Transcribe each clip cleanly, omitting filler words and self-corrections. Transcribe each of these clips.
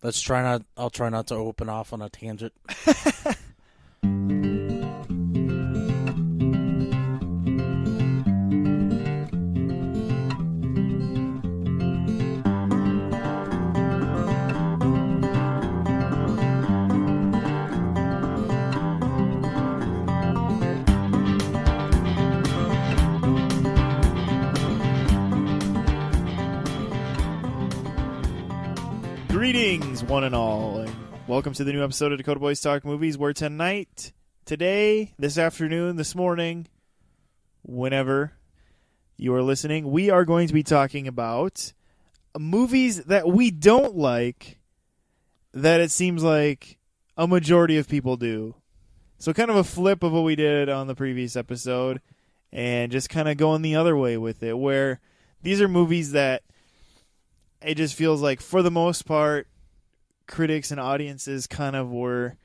I'll try not to open off on a tangent. Greetings, one and all, and welcome to the new episode of Dakota Boys Talk Movies, where today, this afternoon, this morning, whenever you are listening, we are going to be talking about movies that we don't like, that it seems like a majority of people do. So kind of a flip of what we did on the previous episode, and just kind of going the other way with it, where these are movies that it just feels like, for the most part, critics and audiences kind of were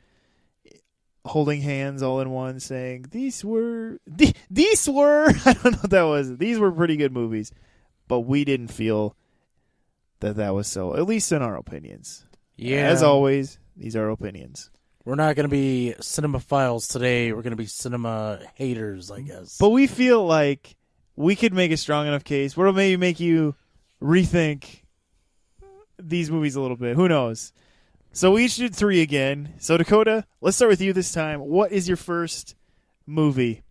holding hands all in one, saying, these were, I don't know what that was. These were pretty good movies. But we didn't feel that was so, at least in our opinions. Yeah. As always, these are opinions. We're not going to be cinemaphiles today. We're going to be cinema haters, I guess. But we feel like we could make a strong enough case where it'll maybe make you rethink these movies a little bit. Who knows? So we each did 3 again. So Dakota, let's start with you this time. What is your first movie?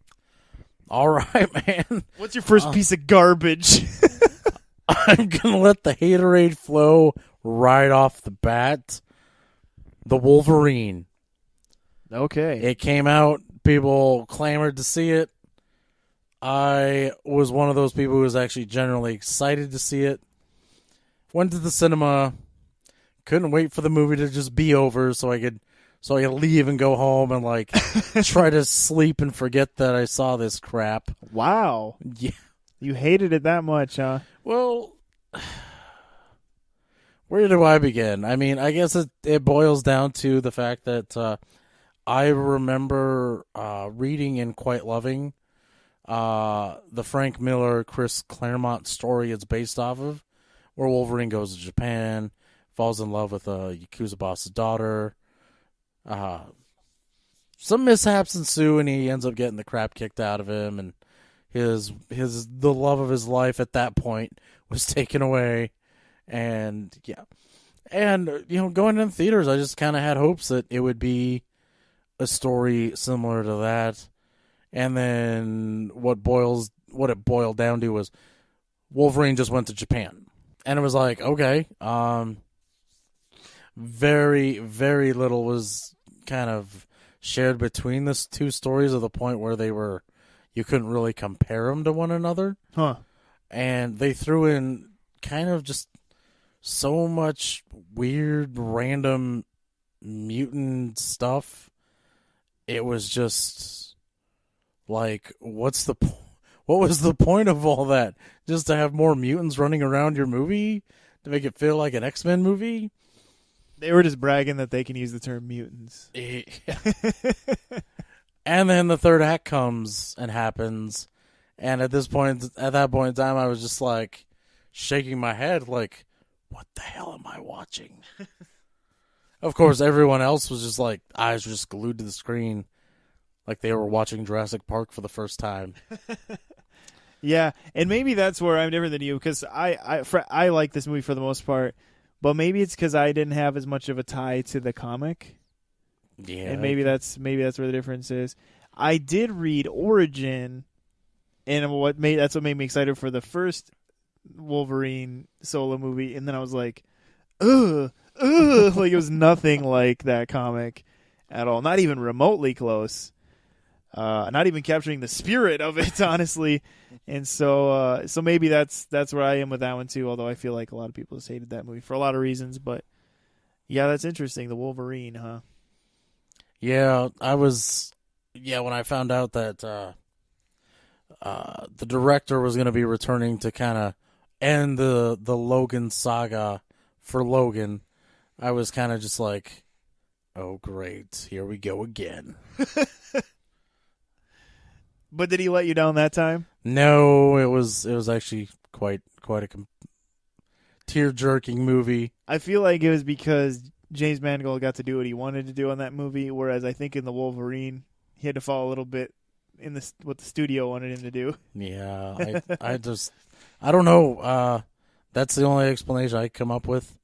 All right, man. What's your first piece of garbage? I'm going to let the haterade flow right off the bat. The Wolverine. Okay. It came out. People clamored to see it. I was one of those people who was actually generally excited to see it. Went to the cinema, couldn't wait for the movie to just be over so I could leave and go home and like try to sleep and forget that I saw this crap. Wow. Yeah. You hated it that much, huh? Well, where do I begin? I mean, I guess it boils down to the fact that I remember reading and quite loving the Frank Miller, Chris Claremont story it's based off of, where Wolverine goes to Japan, falls in love with a Yakuza boss's daughter. Some mishaps ensue, and he ends up getting the crap kicked out of him, and the love of his life at that point was taken away. And yeah. And going in theaters, I just kind of had hopes that it would be a story similar to that. And then what it boiled down to was Wolverine just went to Japan. And it was like, okay, very, very little was kind of shared between the two stories, to the point where you couldn't really compare them to one another. Huh. And they threw in kind of just so much weird, random mutant stuff. It was just like, what was the point of all that? Just to have more mutants running around your movie? To make it feel like an X-Men movie? They were just bragging that they can use the term mutants. Yeah. And then the third act comes and happens. And at that point in time, I was just like shaking my head like, what the hell am I watching? Of course, everyone else was just like, eyes were just glued to the screen, like they were watching Jurassic Park for the first time. Yeah, and maybe that's where I'm different than you, because I like this movie for the most part, but maybe it's because I didn't have as much of a tie to the comic. Yeah, and maybe that's where the difference is. I did read Origin, and that's what made me excited for the first Wolverine solo movie, and then I was like, ugh, like it was nothing like that comic at all, not even remotely close. Not even capturing the spirit of it, honestly. And so maybe that's where I am with that one too, although I feel like a lot of people just hated that movie for a lot of reasons. But yeah, that's interesting. The Wolverine, huh? Yeah, when I found out that the director was going to be returning to kind of end the Logan saga for Logan, I was kind of just like, oh great, here we go again. But did he let you down that time? No, it was actually quite a tear-jerking movie. I feel like it was because James Mangold got to do what he wanted to do on that movie, whereas I think in the Wolverine he had to follow a little bit in what the studio wanted him to do. Yeah, I don't know. That's the only explanation I come up with,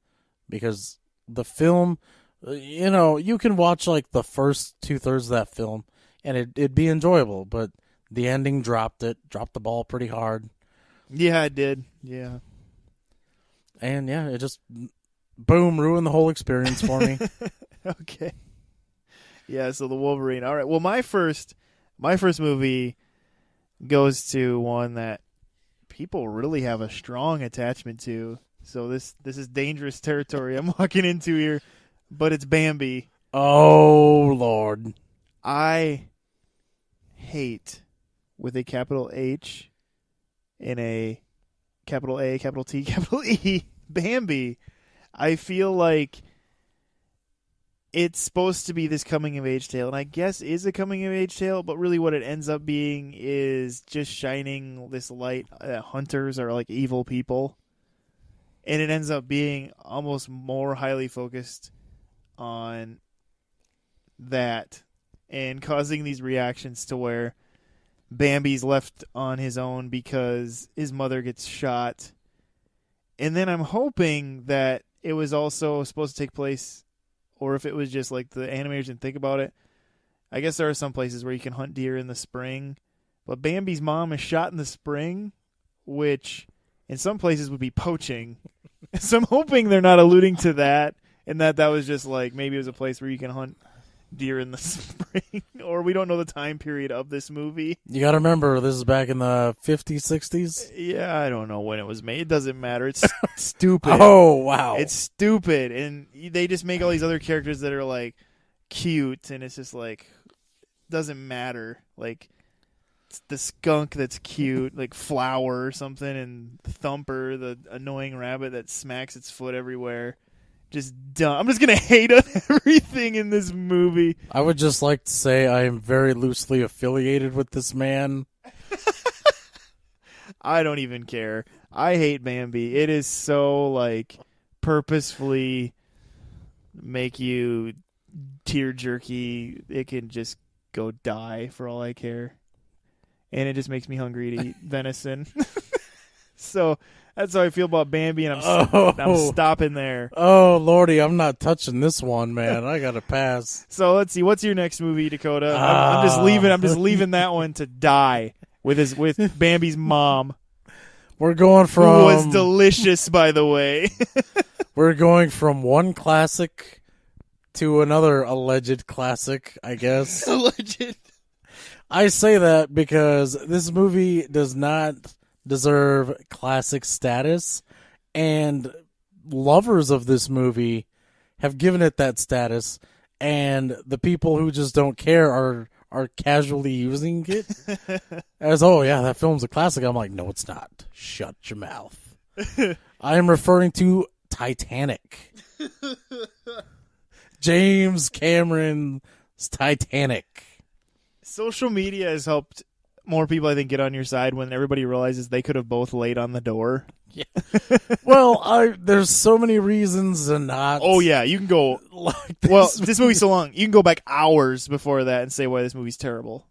because the film, you can watch like the first 2/3 of that film and it'd be enjoyable, but the ending dropped the ball pretty hard. Yeah, it did. Yeah. And yeah, it just boom ruined the whole experience for me. Okay. Yeah, so the Wolverine. All right. Well, my first movie goes to one that people really have a strong attachment to. So this is dangerous territory I'm walking into here, but it's Bambi. Oh Lord. I hate, with a capital H and a capital A, capital T, capital E, Bambi. I feel like it's supposed to be this coming-of-age tale, and I guess is a coming-of-age tale, but really what it ends up being is just shining this light that hunters are like evil people. And it ends up being almost more highly focused on that and causing these reactions to where Bambi's left on his own because his mother gets shot. And then I'm hoping that it was also supposed to take place, or if it was just like the animators didn't think about it. I guess there are some places where you can hunt deer in the spring, but Bambi's mom is shot in the spring, which in some places would be poaching. So I'm hoping they're not alluding to that, and that was just like maybe it was a place where you can hunt deer in the spring, or we don't know the time period of this movie. You got to remember, this is back in the 50s, 60s. Yeah, I don't know when it was made. It doesn't matter. It's stupid. Oh, wow. It's stupid, and they just make all these other characters that are like cute, and it's just like doesn't matter. Like the skunk that's cute, like Flower or something, and Thumper, the annoying rabbit that smacks its foot everywhere. Just dumb. I'm just going to hate on everything in this movie. I would just like to say I am very loosely affiliated with this man. I don't even care. I hate Bambi. It is so, like, purposefully make you tear jerky. It can just go die for all I care. And it just makes me hungry to eat venison. So that's how I feel about Bambi, and I'm stopping there. Oh, Lordy, I'm not touching this one, man. I got to pass. So let's see. What's your next movie, Dakota? I'm just leaving that one to die with Bambi's mom. We're going from... Who was delicious, by the way. We're going from one classic to another alleged classic, I guess. Alleged. I say that because this movie does not deserve classic status, and lovers of this movie have given it that status, and the people who just don't care are casually using it as, oh yeah, that film's a classic. I'm like, no, it's not. Shut your mouth. I am referring to Titanic. James Cameron's Titanic. Social media has helped more people, I think, get on your side when everybody realizes they could have both laid on the door. Yeah. Well, there's so many reasons to not. Oh yeah, you can go. Like this movie's so long. You can go back hours before that and say why this movie's terrible.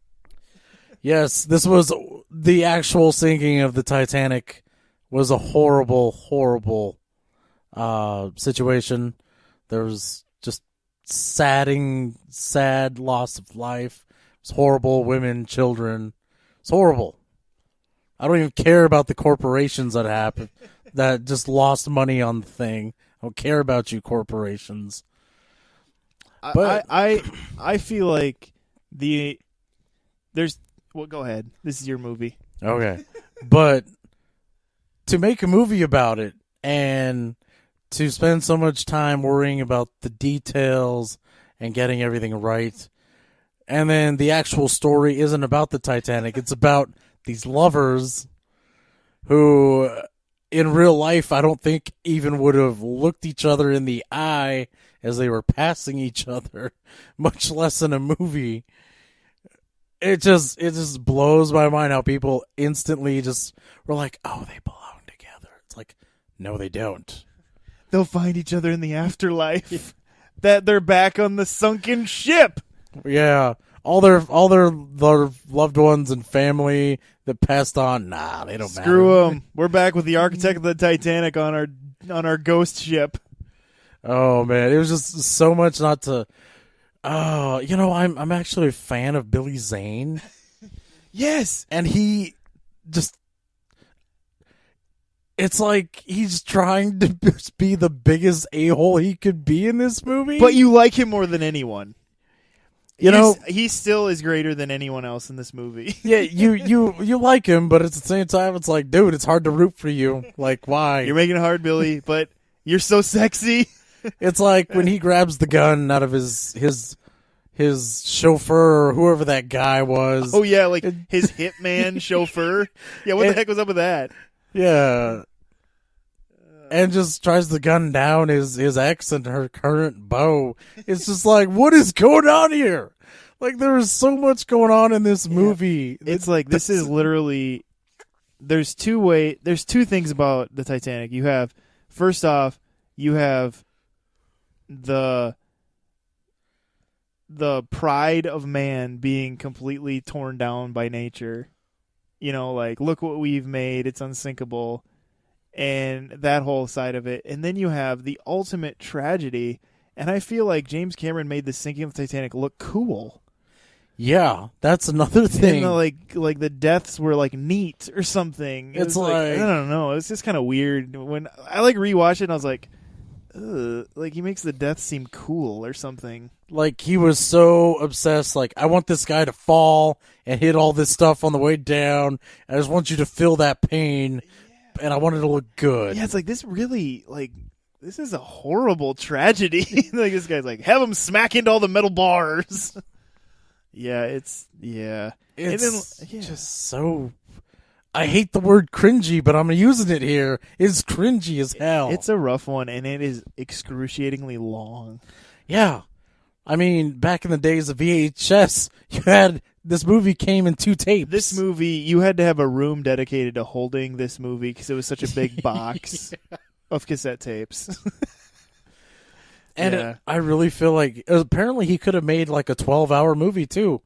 Yes, this was the actual sinking of the Titanic. Was a horrible, horrible situation. There was just sad loss of life. It was horrible. Women, children. It's horrible. I don't even care about the corporations that just lost money on the thing. I don't care about you corporations. But I feel like go ahead. This is your movie. Okay. But to make a movie about it and to spend so much time worrying about the details and getting everything right, and then the actual story isn't about the Titanic. It's about these lovers who, in real life, I don't think even would have looked each other in the eye as they were passing each other, much less in a movie. It just blows my mind how people instantly just were like, oh, they belong together. It's like, no, they don't. They'll find each other in the afterlife. that they're back on the sunken ship. Yeah. All their loved ones and family that passed on, nah, they don't Screw matter. them. We're back with the architect of the Titanic on our ghost ship. Oh man, it was just so much not to. Oh, I'm actually a fan of Billy Zane, Yes. and he just. It's like he's trying to be the biggest a-hole he could be in this movie. But you like him more than anyone. You he still is greater than anyone else in this movie. yeah, you like him, but at the same time, it's like, dude, it's hard to root for you. Like, why? You're making it hard, Billy, but you're so sexy. It's like when he grabs the gun out of his chauffeur or whoever that guy was. Oh, yeah, like his hitman chauffeur. Yeah, what the heck was up with that? Yeah. And just tries to gun down his ex and her current beau. It's just like, what is going on here? Like, there is so much going on in this movie. It's like, this is literally, there's two things about the Titanic. You have, first off, you have the pride of man being completely torn down by nature. Like, look what we've made. It's unsinkable. And that whole side of it. And then you have the ultimate tragedy. And I feel like James Cameron made the sinking of the Titanic look cool. Yeah, that's another thing. Like the deaths were like neat or something. It's like I don't know. It's just kind of weird. When I rewatched it, and I was like, ugh, like he makes the deaths seem cool or something. Like he was so obsessed. Like, I want this guy to fall and hit all this stuff on the way down. I just want you to feel that pain. And I want it to look good. Yeah, it's like this really, this is a horrible tragedy. Like, this guy's like, have him smack into all the metal bars. It's just so. I hate the word cringy, but I'm using it here. It's cringy as hell. It's a rough one, and it is excruciatingly long. Yeah. I mean, back in the days of VHS, this movie came in 2 tapes. This movie, you had to have a room dedicated to holding this movie because it was such a big box of cassette tapes. And I really feel like, apparently he could have made like a 12-hour movie too.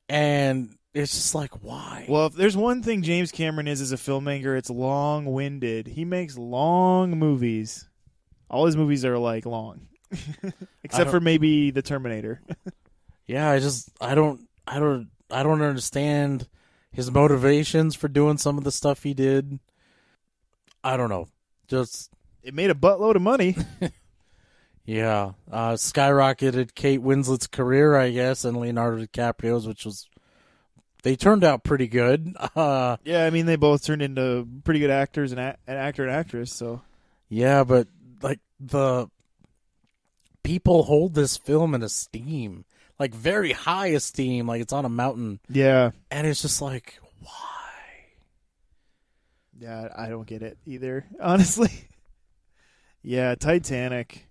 And it's just like, why? Well, if there's one thing James Cameron is as a filmmaker, it's long-winded. He makes long movies. All his movies are long. Except for maybe The Terminator. Yeah, I don't understand his motivations for doing some of the stuff he did. I don't know. Just it made a buttload of money. Yeah. Skyrocketed Kate Winslet's career, I guess, and Leonardo DiCaprio's, they turned out pretty good. Yeah, I mean, they both turned into pretty good actors and an actor and actress, so. Yeah, but the people hold this film in esteem, very high esteem, like it's on a mountain. Yeah. And it's just like, why? Yeah, I don't get it either, honestly. Yeah, Titanic.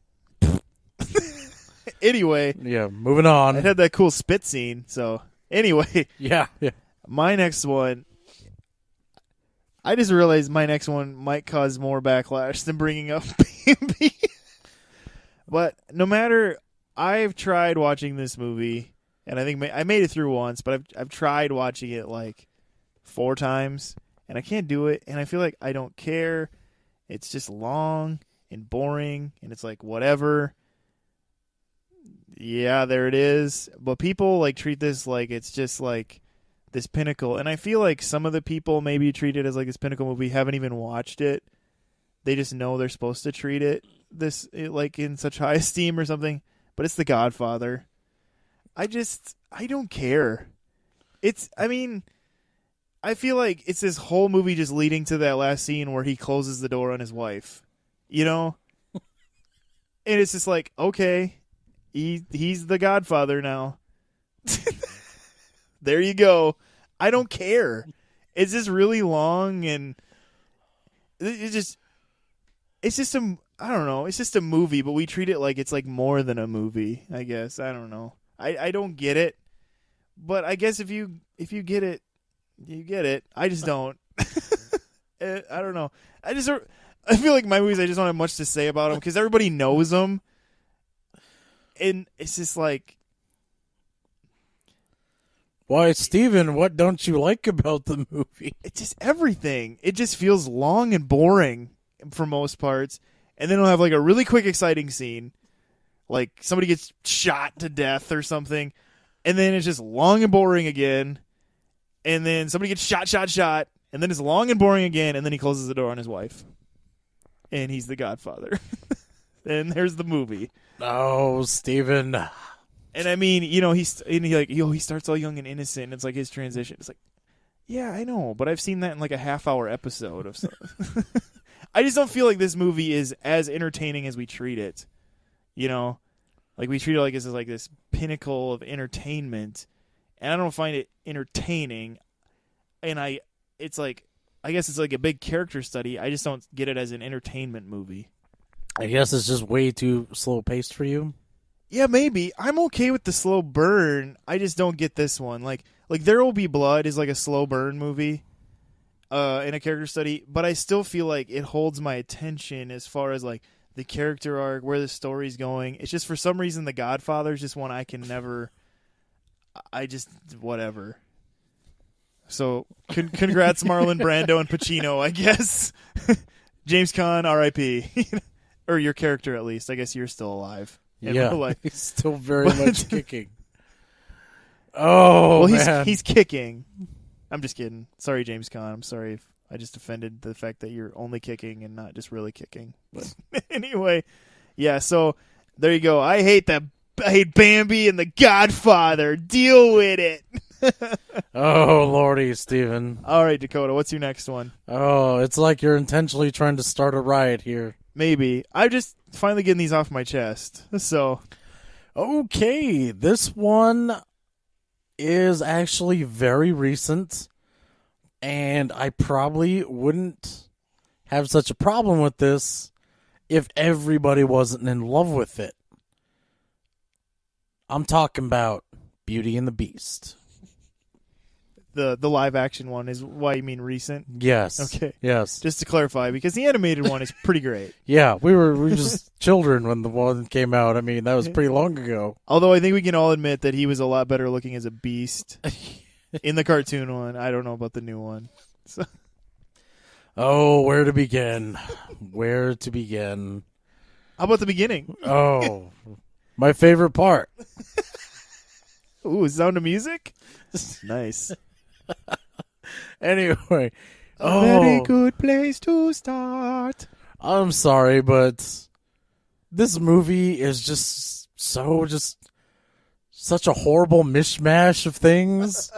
Anyway. Yeah, moving on. It had that cool spit scene, so anyway. Yeah. My next one, I just realized my next one might cause more backlash than bringing up B&B. But no matter, I've tried watching this movie, and I think I made it through once, but I've tried watching it 4 times, and I can't do it, and I feel like I don't care. It's just long and boring, and it's whatever. Yeah, there it is. But people treat this like it's just this pinnacle, and I feel like some of the people maybe treat it as this pinnacle movie haven't even watched it. They just know they're supposed to treat it in such high esteem or something. But it's The Godfather. I don't care. I feel like it's this whole movie just leading to that last scene where he closes the door on his wife. And it's just okay, he's the Godfather now. There you go. I don't care. It's just really long, and it's just I don't know. It's just a movie, but we treat it like it's more than a movie, I guess. I don't know. I don't get it. But I guess if you get it, you get it. I just don't. I don't know. I feel like my movies, I just don't have much to say about them because everybody knows them. And it's just like, Why, Steven, what don't you like about the movie? it's just everything. It just feels long and boring for most parts. And then it'll have like a really quick, exciting scene. Like somebody gets shot to death or something. And then it's just long and boring again. And then somebody gets shot. And then it's long and boring again. And then he closes the door on his wife. And he's the Godfather. And there's the movie. Oh, Steven. And I mean, he starts all young and innocent, and it's like his transition. It's like, yeah, I know, but I've seen that in like a half-hour episode of something. I just don't feel like this movie is as entertaining as we treat it. Like we treat it like this pinnacle of entertainment, and I don't find it entertaining. And I guess it's like a big character study. I just don't get it as an entertainment movie. I guess it's just way too slow paced for you. Yeah, maybe. I'm okay with the slow burn. I just don't get this one. Like There Will Be Blood is like a slow burn movie in a character study, but I still feel like it holds my attention as far as like the character arc, where the story's going. It's just for some reason The Godfather is just one I can never. Whatever. So congrats Marlon Brando and Pacino, I guess. James Caan, R.I.P. Or your character at least. I guess you're still alive. Yeah, he's still very much kicking. Oh, well, man. he's kicking. I'm just kidding. Sorry, James Caan. I'm sorry if I just offended the fact that you're only kicking and not just really kicking. But anyway, yeah. So there you go. I hate Bambi and The Godfather. Deal with it. Oh, Lordy, Steven. All right, Dakota. What's your next one? Oh, it's like you're intentionally trying to start a riot here. Maybe. I'm just finally getting these off my chest. So, okay, this one is actually very recent, and I probably wouldn't have such a problem with this if everybody wasn't in love with it. I'm talking about Beauty and the Beast. The live action one is why you mean recent? Yes. Okay. Yes. Just to clarify, because the animated one is pretty great. Yeah, we were just children when the one came out. I mean, that was pretty long ago. Although I think we can all admit that he was a lot better looking as a beast in the cartoon one. I don't know about the new one. So. Oh, where to begin? Where to begin? How about the beginning? Oh, my favorite part. Ooh, Sound of Music? Nice. Anyway. A very good place to start. I'm sorry, but this movie is just such a horrible mishmash of things.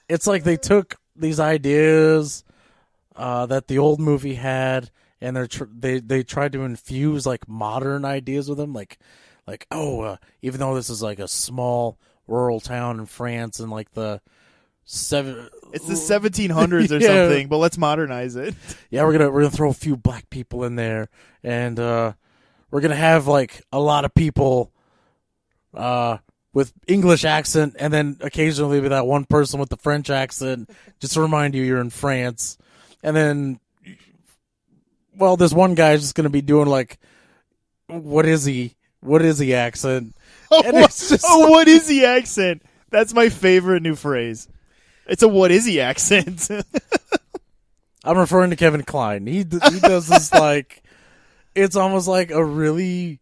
It's like they took these ideas that the old movie had, and they tried to infuse like modern ideas with them, like even though this is like a small rural town in France and like it's the 1700s or something, but let's modernize it. Yeah, we're gonna throw a few black people in there, and we're gonna have like a lot of people with English accent, and then occasionally with that one person with the French accent, just to remind you you're in France. And then, well, this one guy's just gonna be doing like, what is he accent? What is he accent? That's my favorite new phrase. It's a what is he accent. I'm referring to Kevin Kline. He does this like, it's almost like a really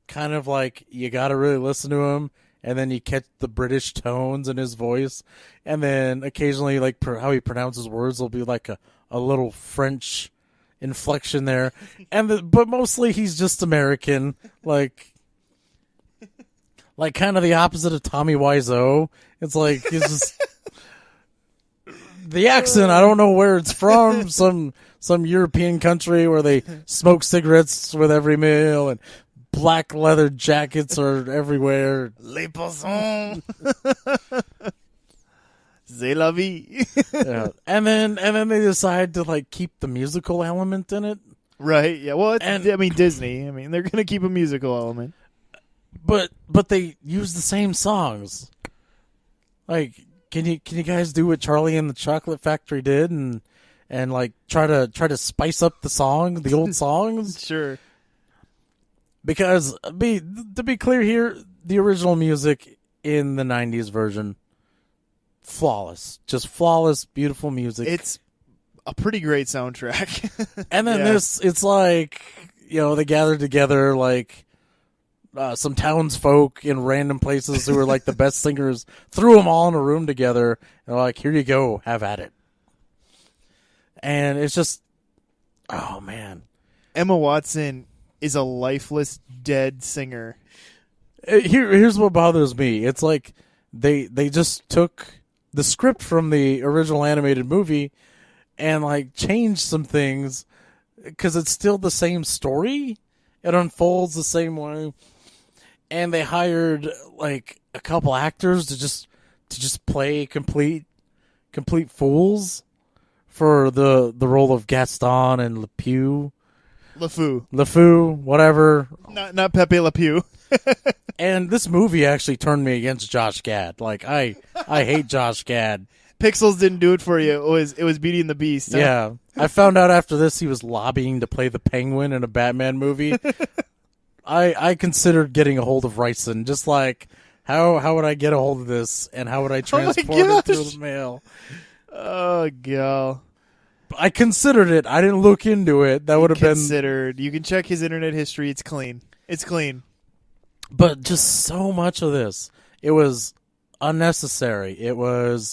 kind of like, you got to really listen to him, and then you catch the British tones in his voice, and then occasionally like how he pronounces words will be like a little French inflection there, but mostly he's just American, like kind of the opposite of Tommy Wiseau. It's like he's just the accent. I don't know where it's from. Some European country where they smoke cigarettes with every meal and black leather jackets are everywhere. Les poissons. C'est la vie. Yeah. And then they decide to like keep the musical element in it. Right. Yeah. Well, Disney. I mean, they're gonna keep a musical element. But they use the same songs. Like, can you guys do what Charlie and the Chocolate Factory did and like try to spice up the old songs? Sure. Because to be clear here, the original music in the 90s version, flawless. Just flawless, beautiful music. It's a pretty great soundtrack. And then it's like, they gathered together like some townsfolk in random places who were like the best singers, threw them all in a room together, and like, here you go, have at it. And it's just, oh man. Emma Watson is a lifeless, dead singer. Here's what bothers me. It's like they just took the script from the original animated movie and like changed some things because it's still the same story. It unfolds the same way. And they hired like a couple actors to just play complete fools for the role of Gaston and LeFou, whatever. Not Pepe Le Pew. And this movie actually turned me against Josh Gad. Like I hate Josh Gad. Pixels didn't do it for you. It was Beauty and the Beast. Huh? Yeah. I found out after this he was lobbying to play the Penguin in a Batman movie. I considered getting a hold of Ryson. Just like, how would I get a hold of this, and how would I transport it through the mail? Oh, God. I considered it. I didn't look into it. That would have been considered. You can check his internet history. It's clean. But just so much of this, it was unnecessary. I'm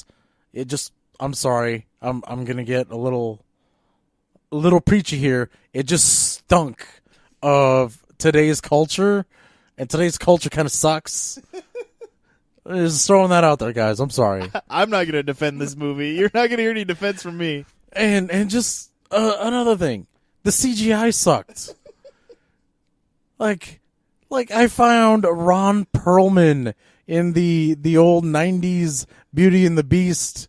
sorry. I'm going to get a little preachy here. It just stunk of today's culture, and today's culture kind of sucks. Just throwing that out there, guys. I'm sorry. I'm not going to defend this movie. You're not going to hear any defense from me. And just another thing, the CGI sucked. Like I found Ron Perlman in the old 90s Beauty and the Beast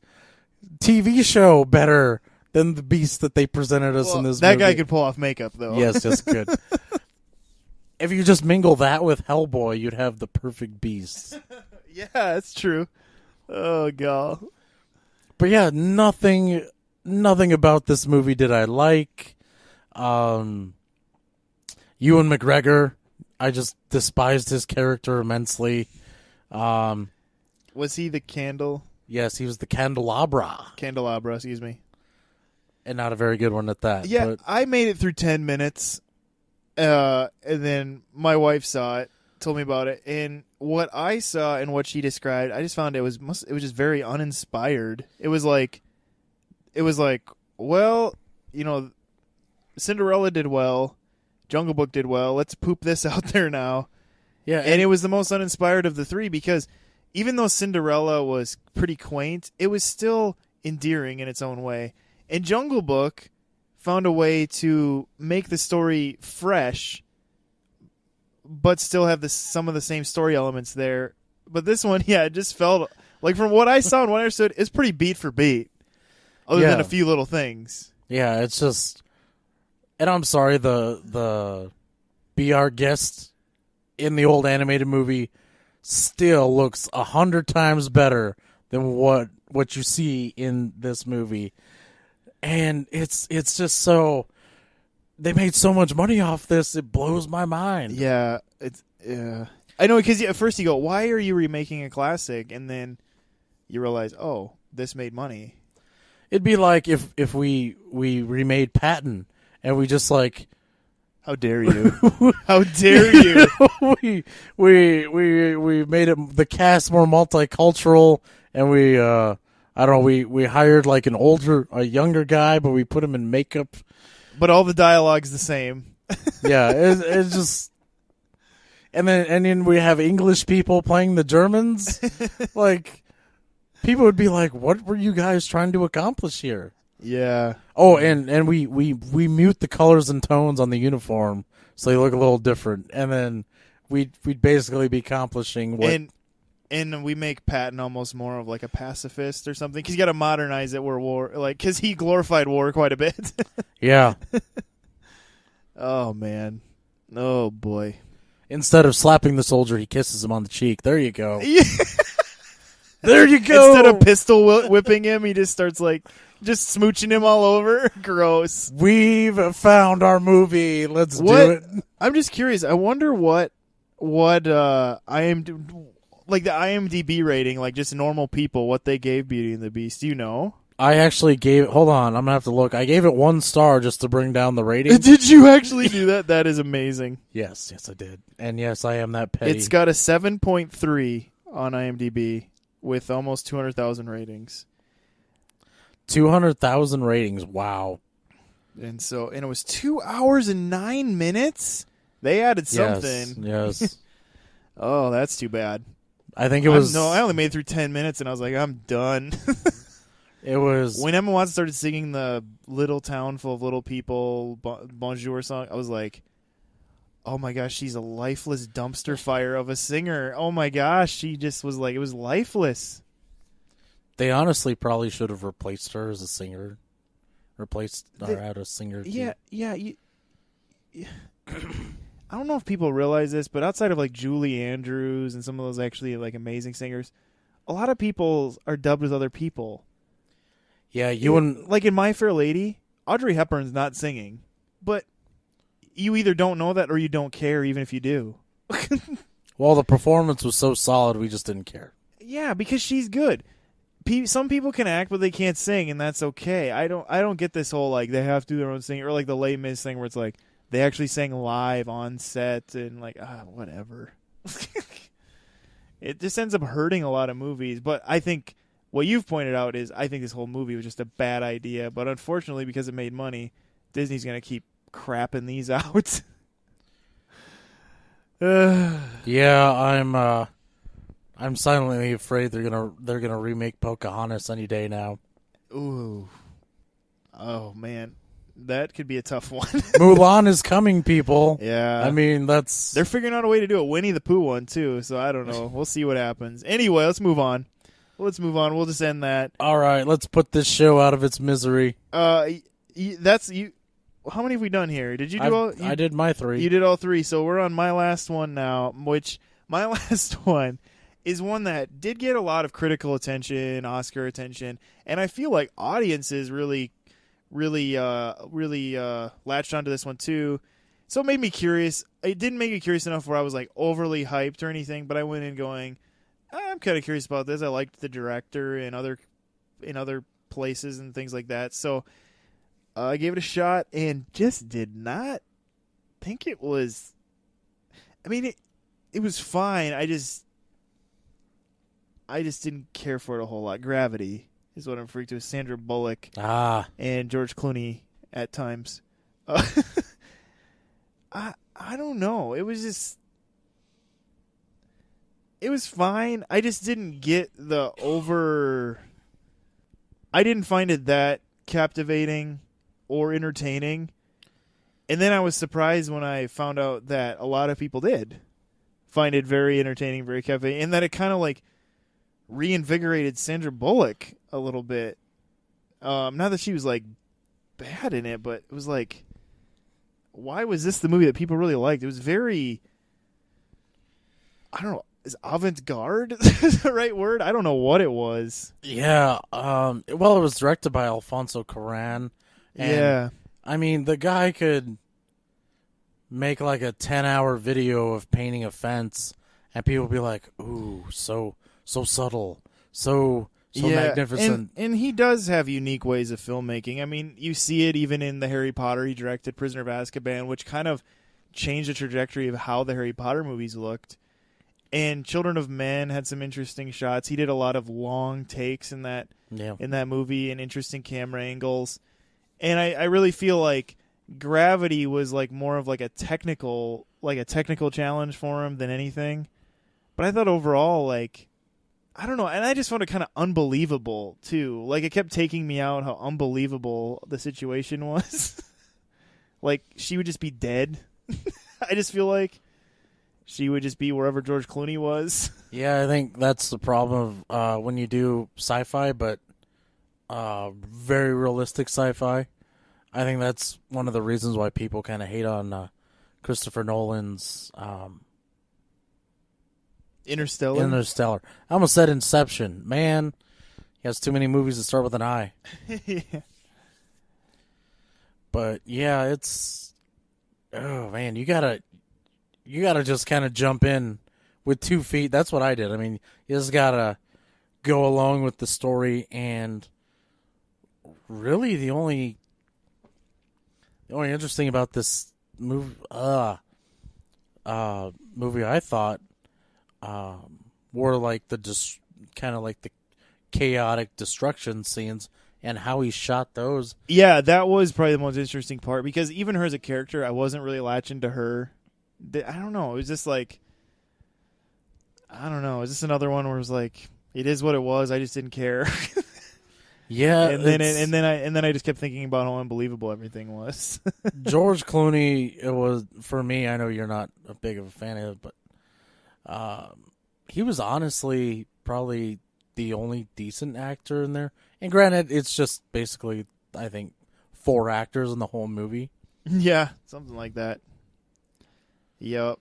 TV show better than the Beast that they presented us in this movie. That guy could pull off makeup, though. Yes, just good. If you just mingle that with Hellboy, you'd have the perfect Beast. Yeah, that's true. Oh, God. But yeah, nothing about this movie did I like. Ewan McGregor, I just despised his character immensely. Was he the candle? Yes, he was the candelabra. Candelabra, excuse me. And not a very good one at that. Yeah, but I made it through 10 minutes, and then my wife saw it, told me about it, and what I saw and what she described, I just found it was just very uninspired. It was like, well, Cinderella did well, Jungle Book did well, let's poop this out there now. Yeah, and it was the most uninspired of the three, because even though Cinderella was pretty quaint, it was still endearing in its own way. And Jungle Book found a way to make the story fresh, but still have some of the same story elements there. But this one, yeah, it just felt like, from what I saw and what I understood, it's pretty beat for beat, other than a few little things. Yeah, it's just, and I'm sorry, the BR guest in the old animated movie still looks 100 times better than what you see in this movie. And it's just so, they made so much money off this, it blows my mind. Yeah, I know, because at first you go, why are you remaking a classic? And then you realize, oh, this made money. It'd be like if we remade Patton and we just like, how dare you? How dare you? we made it, the cast more multicultural, and we I don't know, we hired like a younger guy, but we put him in makeup. But all the dialogue's the same. Yeah, it's just, and then we have English people playing the Germans. Like, people would be like, "What were you guys trying to accomplish here?" Yeah. Oh, and we mute the colors and tones on the uniform so they look a little different, and then we'd basically be accomplishing what. And we make Patton almost more of like a pacifist or something, because you got to modernize it. Because he glorified war quite a bit. Yeah. Oh man. Oh boy. Instead of slapping the soldier, he kisses him on the cheek. There you go. Yeah. There you go. Instead of pistol whipping him, he just starts like Just smooching him all over. Gross. We've found our movie. Let's do What? it. I'm just curious. I wonder what like the IMDb rating, like just normal people, what they gave Beauty and the Beast. Do you know? I actually gave it. Hold on, I'm gonna have to look. I gave it 1 star just to bring down the rating. Did you actually do that? That is amazing. Yes, I did. And yes, I am that petty. It's got a 7.3 on IMDb with almost 200,000 ratings. 200,000 ratings. Wow. And it was 2 hours and 9 minutes. They added something. Yes. Oh, that's too bad. I think it was. No, I only made it through 10 minutes, and I was like, I'm done. It was when Emma Watson started singing the "Little Town Full of Little People" Bonjour song. I was like, "Oh my gosh, she's a lifeless dumpster fire of a singer." Oh my gosh, she just was like, it was lifeless. They honestly probably should have replaced her as a singer. Had a singer. Yeah. I don't know if people realize this, but outside of like Julie Andrews and some of those actually like amazing singers, a lot of people are dubbed with other people. Yeah, you wouldn't. Like in My Fair Lady, Audrey Hepburn's not singing, but you either don't know that or you don't care, even if you do. Well, the performance was so solid, we just didn't care. Yeah, because she's good. Some people can act, but they can't sing, and that's okay. I don't get this whole like they have to do their own singing, or like the Les Mis thing where it's like they actually sang live on set and like whatever. It just ends up hurting a lot of movies, but I think. What you've pointed out is I think this whole movie was just a bad idea, but unfortunately because it made money, Disney's going to keep crapping these out. Yeah, I'm silently afraid they're gonna remake Pocahontas any day now. Ooh. Oh man. That could be a tough one. Mulan is coming, people. Yeah. I mean, They're figuring out a way to do a Winnie the Pooh one too, so I don't know. We'll see what happens. Anyway, let's move on. We'll just end that. All right, let's put this show out of its misery. That's you. How many have we done here? Did you do all? I did my 3. You did all 3, so we're on my last one now. Which my last one is one that did get a lot of critical attention, Oscar attention, and I feel like audiences really latched onto this one too. So it made me curious. It didn't make me curious enough where I was like overly hyped or anything, but I went in going, I'm kind of curious about this. I liked the director in other places and things like that. So I gave it a shot and just did not think it was. I mean, it was fine. I just didn't care for it a whole lot. Gravity is what I'm freaked to. Sandra Bullock and George Clooney at times. I don't know. It was just. It was fine. I just didn't get I didn't find it that captivating or entertaining. And then I was surprised when I found out that a lot of people did find it very entertaining, very captivating, and that it kind of like reinvigorated Sandra Bullock a little bit. Not that she was like bad in it, but it was like, why was this the movie that people really liked? It was very, I don't know. Is avant-garde the right word? I don't know what it was. Yeah. Well, it was directed by Alfonso Cuarón. Yeah. I mean, the guy could make like a 10-hour video of painting a fence, and people would be like, "Ooh, so subtle, so magnificent." And he does have unique ways of filmmaking. I mean, you see it even in the Harry Potter. He directed Prisoner of Azkaban, which kind of changed the trajectory of how the Harry Potter movies looked. And Children of Men had some interesting shots. He did a lot of long takes in that movie and interesting camera angles. And I really feel like Gravity was like more of like a technical challenge for him than anything. But I thought overall, like, I don't know, and I just found it kind of unbelievable too. Like, it kept taking me out how unbelievable the situation was. Like, she would just be dead. I just feel like she would just be wherever George Clooney was. Yeah, I think that's the problem of when you do sci-fi, but very realistic sci-fi. I think that's one of the reasons why people kind of hate on Christopher Nolan's Interstellar. I almost said Inception. Man, He has too many movies that start with an I. Yeah. But yeah, it's man, you gotta just kind of jump in with 2 feet. That's what I did. I mean, you just gotta go along with the story, and really the only interesting about this movie I thought were like kind of like the chaotic destruction scenes and how he shot those. Yeah, that was probably the most interesting part, because even her as a character, I wasn't really latching to her. I don't know. It was just like, I don't know. It was just another one where it was like, it is what it was. I just didn't care. Yeah, and then I just kept thinking about how unbelievable everything was. George Clooney, it was, for me, I know you're not a big of a fan of it, but he was honestly probably the only decent actor in there. And granted, it's just basically, I think, 4 actors in the whole movie. Yeah, something like that. Yep.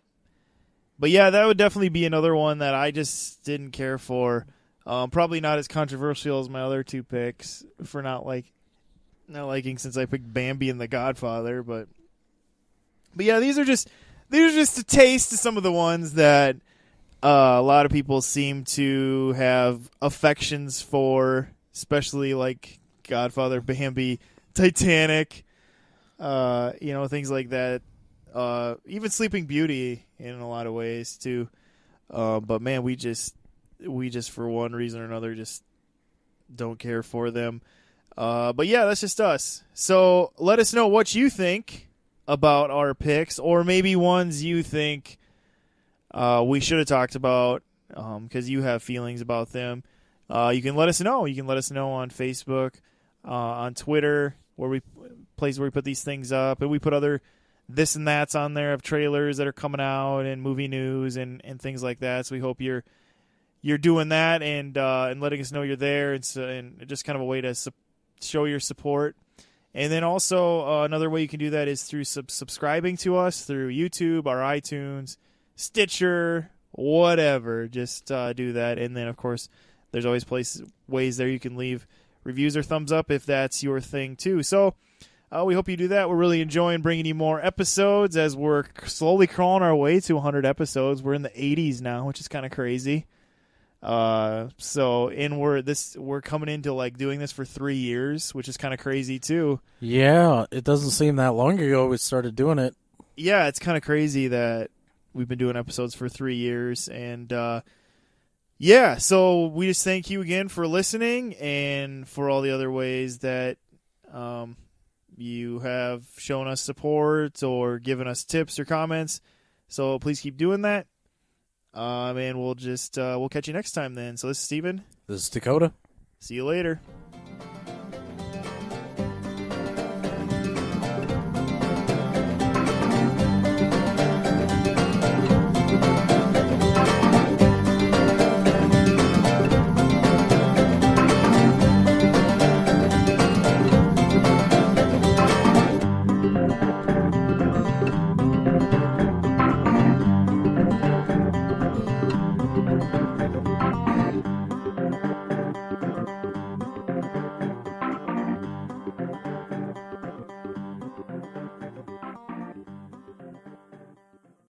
But yeah, that would definitely be another one that I just didn't care for. Probably not as controversial as my other 2 picks for not liking, since I picked Bambi and The Godfather. But yeah, these are just a taste of some of the ones that a lot of people seem to have affections for, especially like Godfather, Bambi, Titanic, things like that. Even Sleeping Beauty in a lot of ways too. But man, we just for one reason or another just don't care for them. But yeah, that's just us. So let us know what you think about our picks, or maybe ones you think we should have talked about, because you have feelings about them. You can let us know. You can let us know on Facebook, on Twitter, where we put these things up, and we put other this and that's on there of trailers that are coming out and movie news and things like that. So we hope you're doing that and letting us know you're there, and just kind of a way to show your support. And then also another way you can do that is through subscribing to us through YouTube, our iTunes, Stitcher, whatever. Just do that. And then, of course, there's always ways there you can leave reviews or thumbs up if that's your thing too. So we hope you do that. We're really enjoying bringing you more episodes as we're slowly crawling our way to 100 episodes. We're in the 80s now, which is kind of crazy. We're coming into like doing this for 3 years, which is kind of crazy too. Yeah, it doesn't seem that long ago we started doing it. Yeah, it's kind of crazy that we've been doing episodes for 3 years, and yeah, so we just thank you again for listening and for all the other ways that you have shown us support or given us tips or comments. So please keep doing that. And we'll catch you next time then. So this is Steven. This is Dakota. See you later.